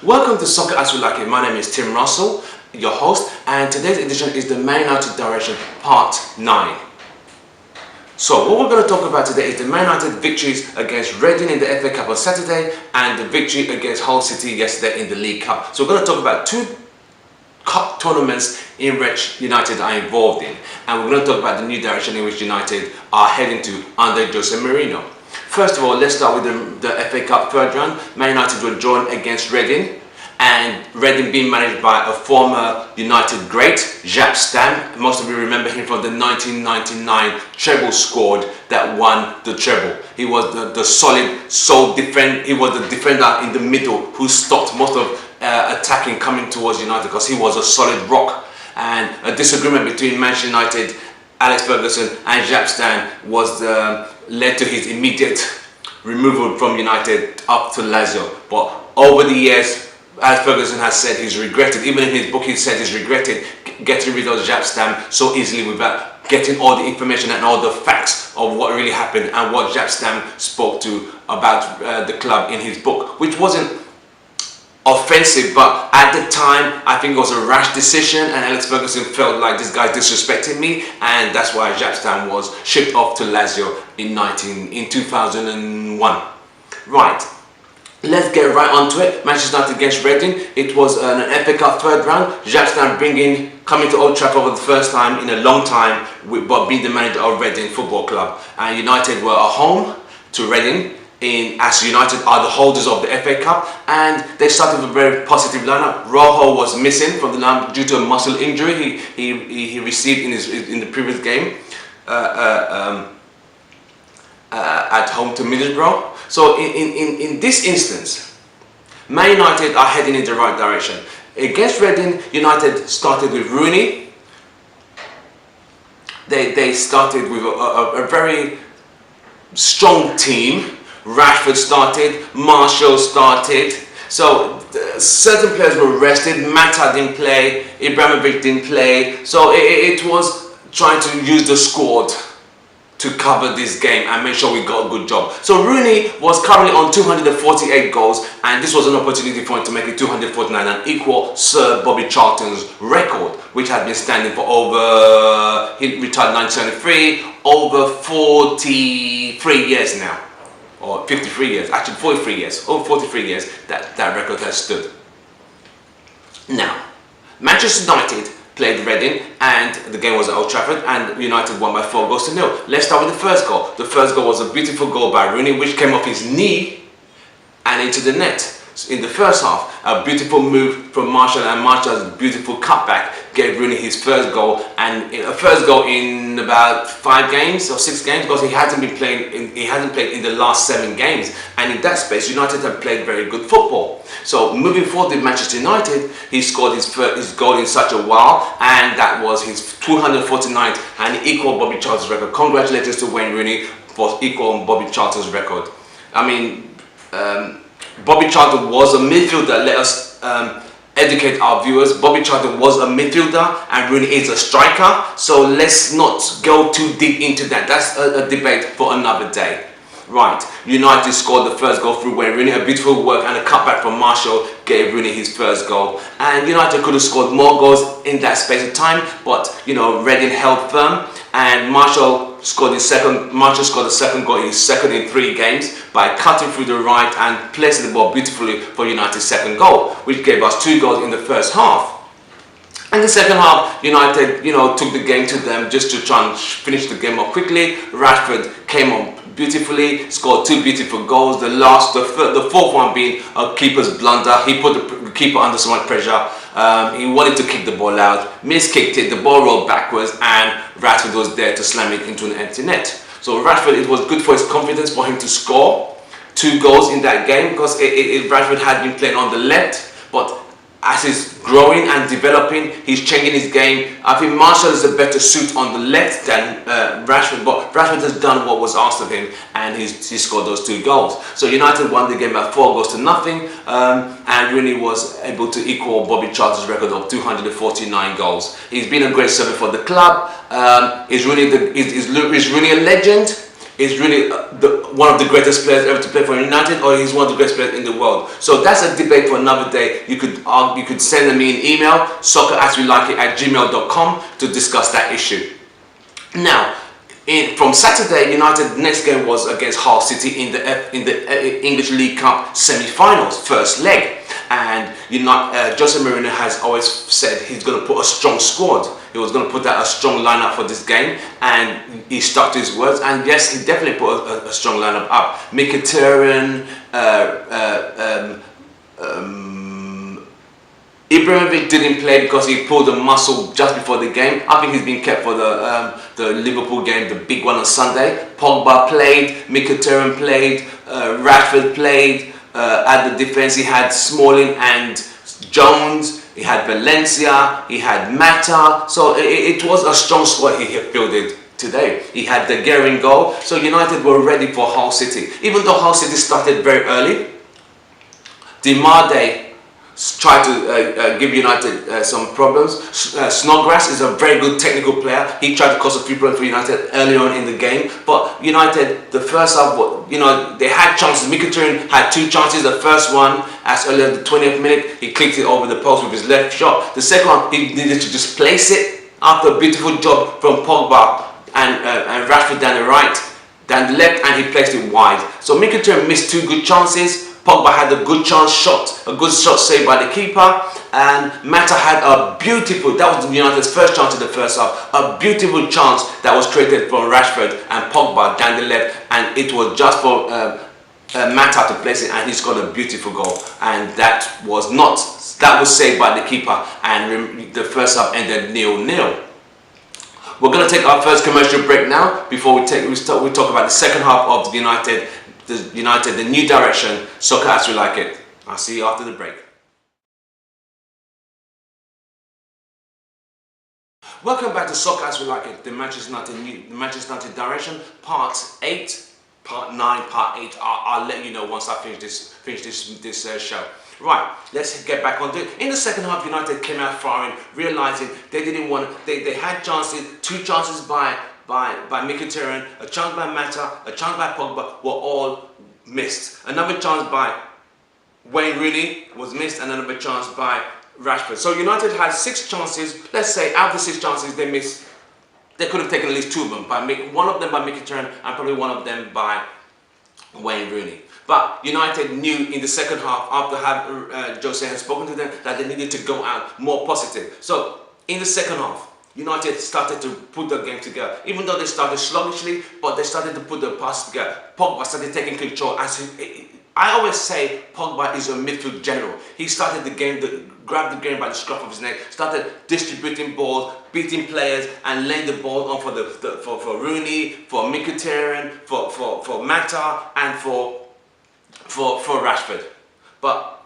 Welcome to Soccer As We Like It. My name is Tim Russell, your host, and today's edition is the Man United Direction Part 9. So what we're going to talk about today is the Man United victories against Reading in the FA Cup on Saturday and the victory against Hull City yesterday in the League Cup. So we're going to talk about two cup tournaments in which United are involved in, and we're going to talk about the new direction in which United are heading to under Jose Mourinho. First of all, let's start with the FA Cup third round. Man United were drawn against Reading, and Reading being managed by a former United great, Jaap Stam. Most of you remember him from the 1999 treble squad that won the treble. He was the solid sole defender. He was the defender in the middle who stopped most of attacking coming towards United because he was a solid rock. And a disagreement between Manchester United, Alex Ferguson and Jaap Stam was led to his immediate removal from United up to Lazio. But over the years, as Ferguson has said, he's regretted, even in his book he said he's regretted getting rid of Jaap Stam so easily without getting all the information and all the facts of what really happened and what Jaap Stam spoke to about the club in his book, which wasn't offensive, but at the time I think it was a rash decision, and Alex Ferguson felt like this guy's disrespecting me, and that's why Jaap Stam was shipped off to Lazio in 2001. Right, let's get right onto it. Manchester United against Reading. It was an FA Cup third round. Jaap Stam coming to Old Trafford for the first time in a long time, but being the manager of Reading Football Club, and United were at home to Reading, as United are the holders of the FA Cup, and they started with a very positive lineup. Rojo was missing from the lineup due to a muscle injury he received in the previous game at home to Middlesbrough. So in this instance, Man United are heading in the right direction. Against Reading, United started with Rooney. They started with a very strong team. Rashford started, Marshall started, so certain players were rested. Manutd didn't play, Ibrahimovic didn't play, so it was trying to use the squad to cover this game and make sure we got a good job. So Rooney was currently on 248 goals, and this was an opportunity for him to make it 249 and equal Sir Bobby Charlton's record, which had been standing for over, he retired in 1973, over 43 years now. Or 53 years, actually 43 years, over 43 years that record has stood. Now, Manchester United played Reading, and the game was at Old Trafford, and United won by 4-0. Let's start with the first goal. The first goal was a beautiful goal by Rooney, which came off his knee and into the net. In the first half, a beautiful move from Marshall, and Marshall's beautiful cutback gave Rooney his first goal, and a first goal in about 5 games or 6 games, because he hasn't played in the last 7 games, and in that space United have played very good football. So moving forward with Manchester United, he scored his goal in such a while, and that was his 249th, and equal Bobby Charlton's record. Congratulations to Wayne Rooney for equal Bobby Charlton's record. I mean, Bobby Charlton was a midfielder. Let us educate our viewers. Bobby Charlton was a midfielder and Rooney is a striker. So let's not go too deep into that. That's a debate for another day. Right, United scored the first goal through Wayne Rooney. A beautiful work and a cutback from Marshall gave Rooney his first goal. And United could have scored more goals in that space of time, but Reading held firm, and Marshall scored the second goal, his second in 3 games, by cutting through the right and placing the ball beautifully for United's second goal, which gave us 2 goals in the first half. And the second half, United, took the game to them just to try and finish the game off quickly. Rashford came on beautifully, scored 2 beautiful goals. The fourth one being a keeper's blunder. He put the keeper under so much pressure. He wanted to kick the ball out, miskicked it, the ball rolled backwards, and Rashford was there to slam it into an empty net. So Rashford, it was good for his confidence for him to score 2 goals in that game, because Rashford had been playing on the left, but as he's growing and developing, he's changing his game. I think Marshall is a better suit on the left than Rashford, but Rashford has done what was asked of him, and he scored those 2 goals. So United won the game by 4-0, and Rooney was able to equal Bobby Charlton's record of 249 goals. He's been a great servant for the club. Is Rooney a legend? is really one of the greatest players ever to play for United, or he's one of the greatest players in the world. So that's a debate for another day. You could send me an email, socceraswelikeit@gmail.com, to discuss that issue. Now, from Saturday, United next game was against Hull City in the English League Cup semi-finals, first leg. And Jose Mourinho has always said he's going to put a strong squad. He was going to put out a strong lineup for this game, and he stuck to his words. And yes, he definitely put a strong lineup up. Mkhitaryan, Ibrahimovic didn't play because he pulled a muscle just before the game. I think he's been kept for the Liverpool game, the big one on Sunday. Pogba played, Mkhitaryan played, Rashford played. At the defense, he had Smalling and Jones. He had Valencia. He had Mata. So it was a strong squad he fielded today. He had the Guerin goal. So United were ready for Hull City. Even though Hull City started very early, Demade tried to give United some problems. Snodgrass is a very good technical player. He tried to cause a few problems for United early on in the game. But United, the first half, they had chances. Mkhitaryan had 2 chances. The first one, as early as the 20th minute, he clicked it over the post with his left shot. The second one, he needed to just place it after a beautiful job from Pogba and Rashford down the right, down the left, and he placed it wide. So Mkhitaryan missed 2 good chances. Pogba had a good shot saved by the keeper, and Mata had a beautiful, that was United's first chance in the first half, a beautiful chance that was created from Rashford and Pogba down the left, and it was just for Mata to place it, and he scored a beautiful goal, and that was saved by the keeper, and the first half ended 0-0. We're going to take our first commercial break now before we talk about the second half of the new direction, soccer as we like it. I'll see you after the break. Welcome back to Soccer as we like it, the Manchester United direction, part 8, part 9, part 8. I'll let you know once I finish this show. Right, let's get back on to it. In the second half, United came out firing, realizing they didn't want. They had chances, 2 chances by Mkhitaryan, a chance by Mata, a chance by Pogba were all missed. Another chance by Wayne Rooney was missed, and another chance by Rashford. So United had 6 chances. Let's say out of the 6 chances they missed, they could have taken at least 2 of them. One of them by Mkhitaryan and probably one of them by Wayne Rooney. But United knew in the second half, after Jose had spoken to them, that they needed to go out more positive. So in the second half, United started to put the game together. Even though they started sluggishly, but they started to put the passes together. Pogba started taking control. I always say Pogba is a midfield general. He started the game, grabbed the game by the scruff of his neck, started distributing balls, beating players, and laying the ball on for Rooney, for Mkhitaryan, for Mata, and for Rashford. But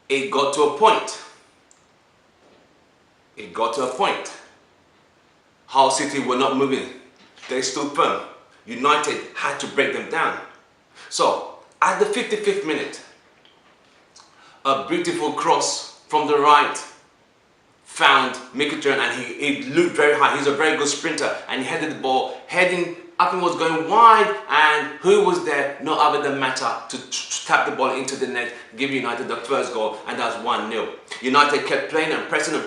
it got to a point. Hull City were not moving. They stood firm. United had to break them down. So, at the 55th minute, a beautiful cross from the right found Mkhitaryan, and he looked very high. He's a very good sprinter, and he headed the ball, heading up and was going wide, and who was there? No other than Mata to tap the ball into the net, give United the first goal, and that's 1-0. United kept playing and pressing,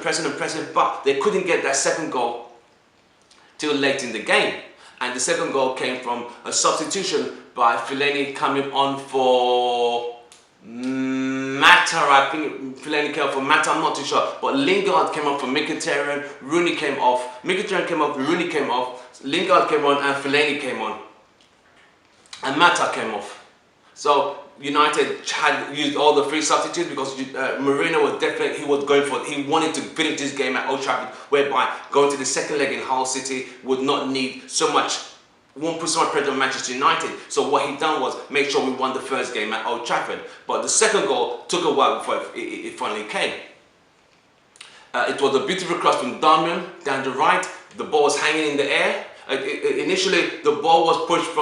but they couldn't get that second goal till late in the game. And the second goal came from a substitution by Fellaini coming on for Mata. I think Fellaini came off for Mata, I'm not too sure. But Lingard came off for Mkhitaryan, Rooney came off. Mkhitaryan came off, Rooney came off. Lingard came on and Fellaini came on. And Mata came off. So United had used all the 3 substitutes because Mourinho was definitely, he wanted to finish this game at Old Trafford, whereby going to the second leg in Hull City would not need won't put so much pressure on Manchester United. So what he done was make sure we won the first game at Old Trafford. But the second goal took a while before it finally came. It was a beautiful cross from Darmian down the right. The ball was hanging in the air. Initially, the ball was placed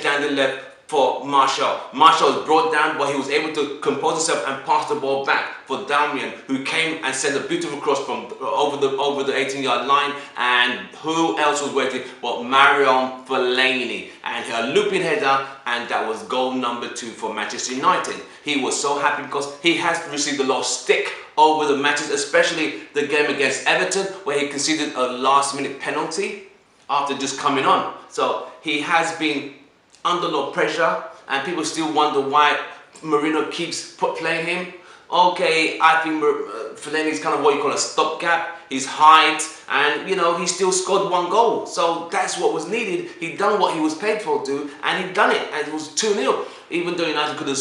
down the left for Martial. Martial was brought down, but he was able to compose himself and pass the ball back for Darmian, who came and sent a beautiful cross from over the 18-yard line. And who else was waiting but Marion Fellaini, and a looping header, and that was goal number 2 for Manchester United. He was so happy because he has received a lot of stick over the matches, especially the game against Everton, where he conceded a last-minute penalty after just coming on. So he has been under a lot of pressure, and people still wonder why Mourinho keeps playing him. Okay, I think Fellaini is kind of what you call a stopgap. His height, and you know, he still scored 1 goal. So that's what was needed. He done what he was paid for to do, and he done it, and it was 2-0. Even though United could have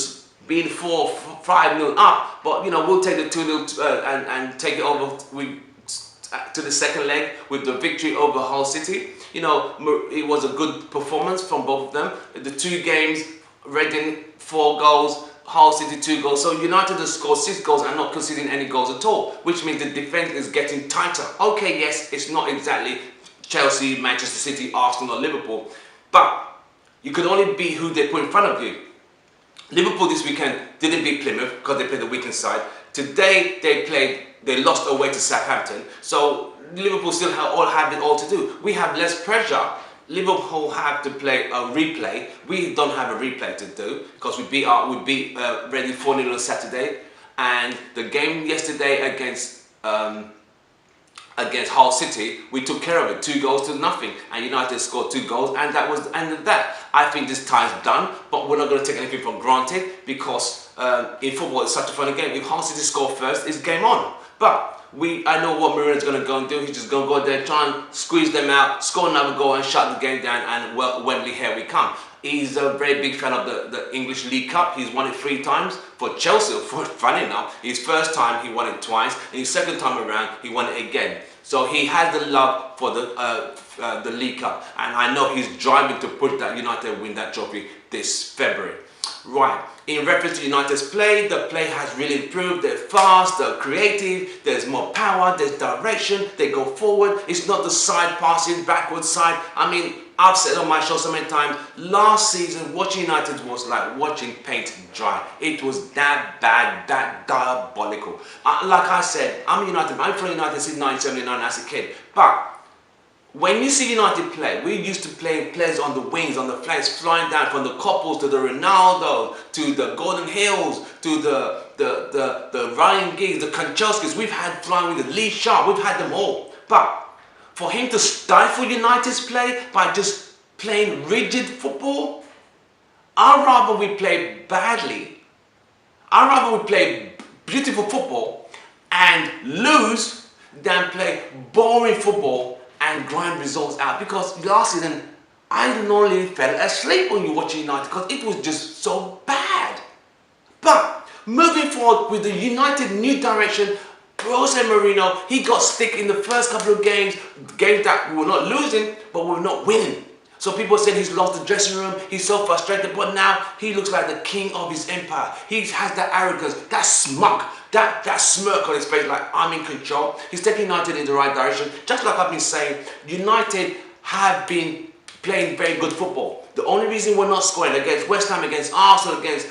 been 4-5-0 up, but you know, we'll take the 2-0 and take it over to the second leg with the victory over Hull City. You know, it was a good performance from both of them. The 2 games, Reading 4 goals, Hull City 2 goals. So United has scored 6 goals and not conceding any goals at all, which means the defence is getting tighter. Okay, yes, it's not exactly Chelsea, Manchester City, Arsenal or Liverpool, but you could only beat who they put in front of you. Liverpool this weekend didn't beat Plymouth because they played the weekend side. Today they lost away to Southampton. So Liverpool still have it all to do. We have less pressure. Liverpool have to play a replay. We don't have a replay to do because we beat Reading 4-0 on Saturday, and the game yesterday against Hull City, we took care of it, 2 goals to nothing, and United scored 2 goals, and that was the end of that. I think this tie's done, but we're not going to take anything for granted because in football it's such a funny game. If Hull City score first, it's game on. But I know what Mourinho's going to go and do. He's just going to go there, try and squeeze them out, score another goal and shut the game down, and well, Wembley, here we come. He's a very big fan of the English League Cup. He's won it 3 times. For Chelsea, funny enough, his first time he won it twice, and his second time around he won it again. So he has the love for the League Cup, and I know he's driving to push that United win that trophy this February. Right, in reference to United's play, the play has really improved. They're fast, they're creative, there's more power, there's direction, they go forward. It's not the side passing, backward side. I mean, I've said on my show so many times, last season watching United was like watching paint dry. It was that bad, that diabolical. Like I said, I'm United, I'm from United since 1979 as a kid. But when you see United play, we used to play players on the wings, on the flanks, flying down from the Coppels to the Ronaldo, to the Gordon Hills, to the Ryan Giggs, the Kanchelskis. We've had flying with the Lee Sharp, we've had them all. But for him to stifle United's play by just playing rigid football, I'd rather we play badly. I'd rather we play beautiful football and lose than play boring football and grind results out. Because last season, I normally fell asleep when you watch United because it was just so bad. But moving forward with the United new direction, Jose Mourinho, he got stick in the first couple of games that we were not losing, but we were not winning. So people said he's lost the dressing room, he's so frustrated, but now he looks like the king of his empire. He has that arrogance, that smug, that smirk on his face like I'm in control. He's taking United in the right direction. Just like I've been saying, United have been playing very good football. The only reason we're not scoring against West Ham, against Arsenal, against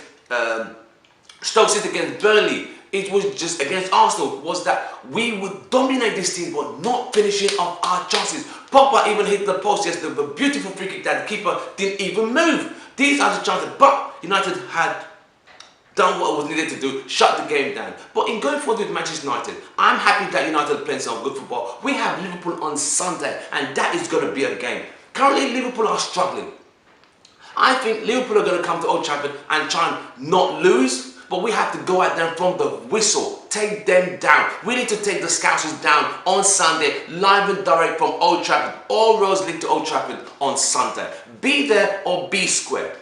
Stoke City, against Burnley, it was just against Arsenal, was that we would dominate this team but not finishing off our chances. Pogba even hit the post yesterday with a beautiful free kick that the keeper didn't even move. These are the chances, but United had done what was needed to do, shut the game down. But in going forward with Manchester United, I'm happy that United are playing some good football. We have Liverpool on Sunday, and that is going to be a game. Currently, Liverpool are struggling. I think Liverpool are going to come to Old Trafford and try and not lose, but we have to go at them from the whistle, take them down. We need to take the Scousers down on Sunday, live and direct from Old Trafford. All roads lead to Old Trafford on Sunday. Be there or be square.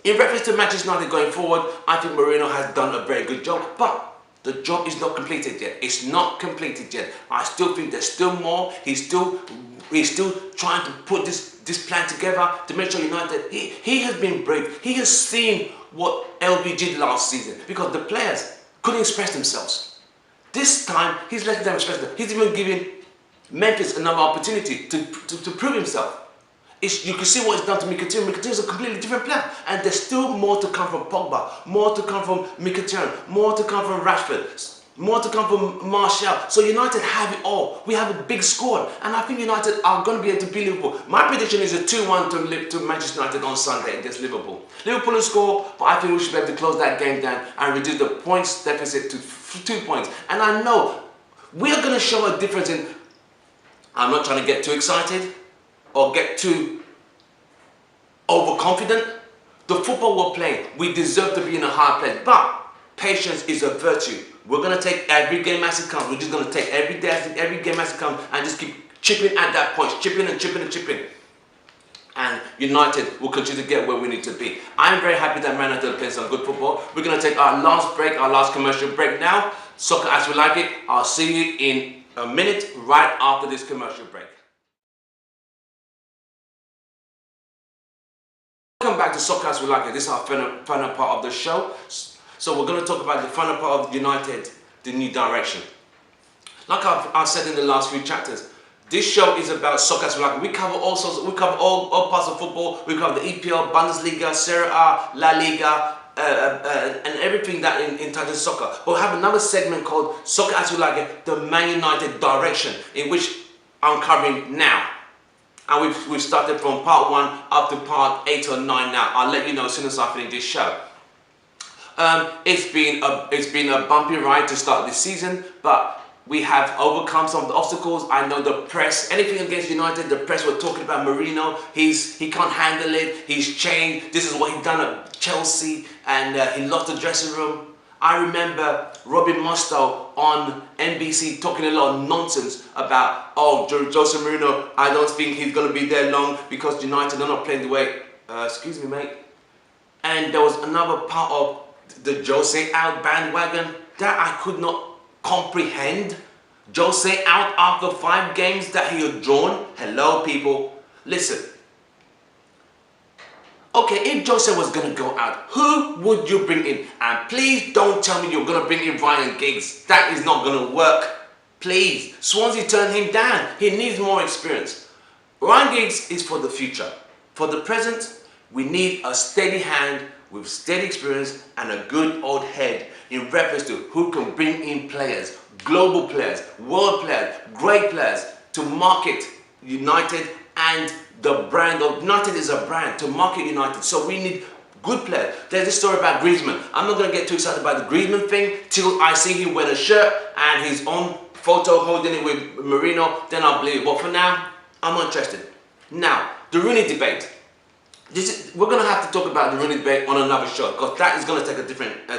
In reference to Manchester United going forward, I think Mourinho has done a very good job, but the job is not completed yet. It's not completed yet. I still think there's still more. He's still trying to put this plan together to make sure United, he has been brave. He has seen what LB did last season because the players couldn't express themselves. This time, he's letting them express them. He's even giving Memphis another opportunity to prove himself. You can see what it's done to Mkhitaryan. Mkhitaryan is a completely different player. And there's still more to come from Pogba, more to come from Mkhitaryan, more to come from Rashford, more to come from Martial. So United have it all. We have a big squad. And I think United are going to be able to beat Liverpool. My prediction is a 2-1 to Manchester United on Sunday against Liverpool. Liverpool will score, but I think we should be able to close that game down and reduce the points deficit to 2 points. And I know we are going to show a difference in... I'm not trying to get too excited or get too overconfident. The football we're playing, we deserve to be in a high place, but patience is a virtue. We're going to take every game as it comes. We're just going to take every game as it comes and just keep chipping at that point, chipping and chipping and chipping. And United will continue to get where we need to be. I'm very happy that Manutd are playing some good football. We're going to take our last break, our last commercial break now. Soccer as we like it. I'll see you in a minute right after this commercial break. Welcome back to Soccer as we like it. This is our final part of the show. So we're going to talk about the final part of United, the new direction. Like I've said in the last few chapters, this show is about soccer as we like it. We cover all sorts. We cover all parts of football. We cover the EPL, Bundesliga, Serie A, La Liga, and everything that in touches soccer. But we have another segment called Soccer as we like it, the Man United direction, in which I'm covering now. And we've started from part 1 up to part 8 or 9 now. I'll let you know as soon as I finish this show. It's been a bumpy ride to start this season, but we have overcome some of the obstacles. I know the press, anything against United, the press were talking about Mourinho. He can't handle it. He's changed. This is what he done at Chelsea, and he lost the dressing room. I remember Robin Mustoe on NBC talking a lot of nonsense about, oh, Jose Mourinho, I don't think he's going to be there long because United are not playing the way, excuse me, mate. And there was another part of the Jose out bandwagon that I could not comprehend. Jose out after 5 games that he had drawn. Hello, people. Listen. Okay, if Jose was going to go out, who would you bring in? And please don't tell me you're going to bring in Ryan Giggs. That is not going to work. Please. Swansea turned him down. He needs more experience. Ryan Giggs is for the future. For the present, we need a steady hand with steady experience and a good old head in reference to who can bring in players, global players, world players, great players to market United, and the brand of United is a brand to market United. So we need good players. There's this story about Griezmann. I'm not going to get too excited about the Griezmann thing till I see him wear a shirt and his own photo holding it with Mourinho, then I'll believe it. But for now, I'm not interested. Now, the Rooney debate. We're going to have to talk about the Rooney debate on another show, because that is going to take a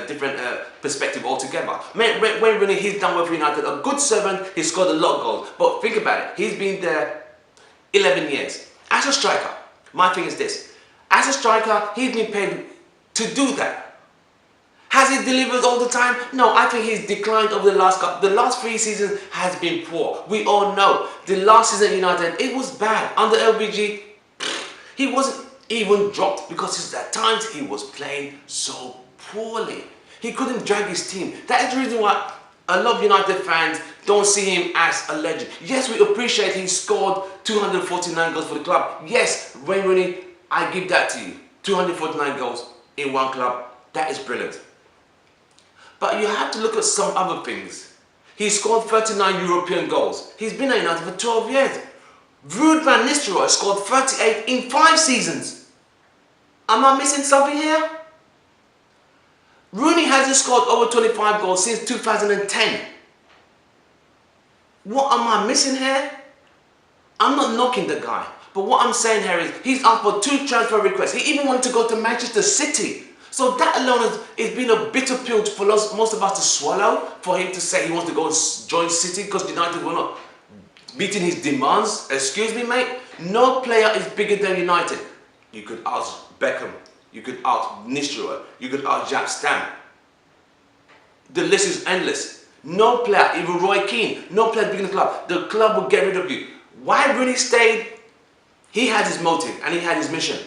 different perspective altogether. Wayne Rooney, he's done well for United, a good servant, he's scored a lot of goals. But think about it, he's been there 11 years. As a striker, my thing is this, as a striker, he's been paid to do that. Has he delivered all the time? No, I think he's declined over the last couple. The last 3 seasons has been poor. We all know. The last season at United, it was bad. Under LBG, he wasn't even dropped because at times he was playing so poorly. He couldn't drag his team. That is the reason why a lot of United fans don't see him as a legend. Yes, we appreciate he scored 249 goals for the club. Yes, Wayne Rooney, I give that to you. 249 goals in one club. That is brilliant. But you have to look at some other things. He scored 39 European goals. He's been at United for 12 years. Ruud van Nistelrooy scored 38 in 5 seasons. Am I missing something here? Rooney hasn't scored over 25 goals since 2010. What am I missing here? I'm not knocking the guy. But what I'm saying here is he's asked for 2 transfer requests. He even wanted to go to Manchester City. So that alone has been a bitter pill for most of us to swallow, for him to say he wants to go and join City because United were not meeting his demands. Excuse me, mate. No player is bigger than United. You could ask Beckham. You could ask Nistelrooy. You could ask Jaap Stam. The list is endless. No player, even Roy Keane, no player bigger than the club. The club will get rid of you. Why Rooney stayed? He had his motive and he had his mission.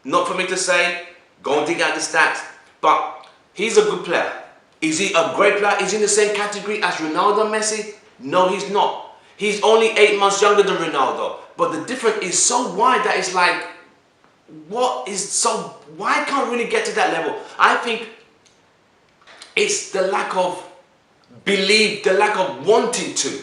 Not for me to say, go and dig out the stats. But he's a good player. Is he a great player? Is he in the same category as Ronaldo and Messi? No, he's not. He's only 8 months younger than Ronaldo, but the difference is so wide that it's like, why can't Rooney get to that level? I think it's the lack of belief, the lack of wanting to.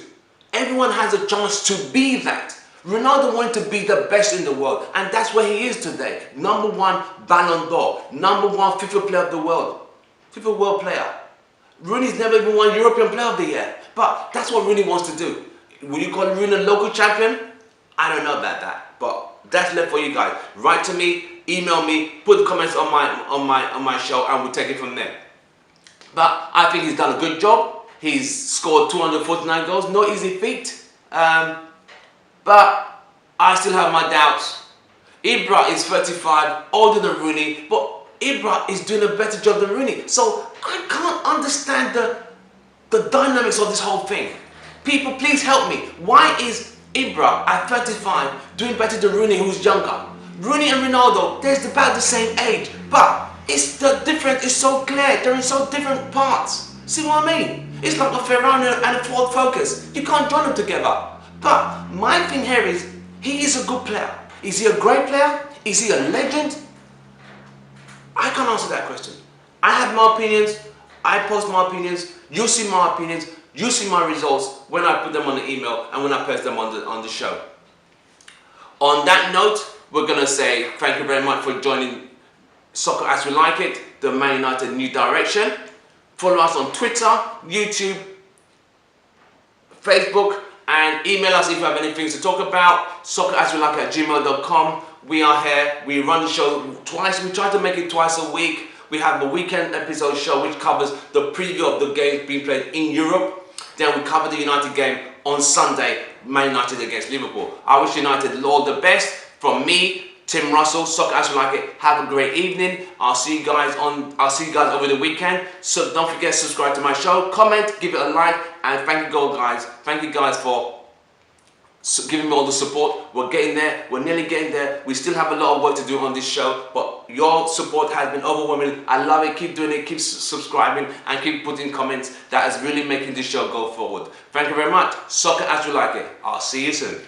Everyone has a chance to be that. Ronaldo wanted to be the best in the world, and that's where he is today. #1 Ballon d'Or, #1 FIFA Player of the World, FIFA World Player. Rooney's never even won European Player of the Year, but that's what Rooney wants to do. Will you call Rooney a local champion? I don't know about that, but that's left for you guys. Write to me, email me, put the comments on my show, and we'll take it from there. But I think he's done a good job. He's scored 249 goals, no easy feat. But I still have my doubts. Ibra is 35, older than Rooney, but Ibra is doing a better job than Rooney. So I can't understand the dynamics of this whole thing. People, please help me. Why is Ibra at 35 doing better than Rooney, who's younger? Rooney and Ronaldo, they're about the same age, but the difference is so clear. They're in so different parts. See what I mean? It's like a Ferrari and a Ford Focus. You can't join them together. But my thing here is, he is a good player. Is he a great player? Is he a legend? I can't answer that question. I have my opinions. I post my opinions. You see my opinions. You see my results when I put them on the email and when I post them on the show. On that note, we're going to say thank you very much for joining Soccer As We Like It, the Man United New Direction. Follow us on Twitter, YouTube, Facebook, and email us if you have anything to talk about. socceraswelike@gmail.com. We are here. We run the show twice. We try to make it twice a week. We have the weekend episode show which covers the preview of the games being played in Europe. Then we cover the United game on Sunday, Man United against Liverpool. I wish United all the best. From me, Tim Russell, Soccer As We Like It. Have a great evening. I'll see you guys over the weekend. So don't forget to subscribe to my show, comment, give it a like, and thank you guys. Thank you guys for giving me all the support. We're getting there. We're nearly getting there. We still have a lot of work to do on this show, but your support has been overwhelming. I love it. Keep doing it. Keep subscribing and keep putting comments. That is really making this show go forward. Thank you very much. Soccer As We Like It. I'll see you soon.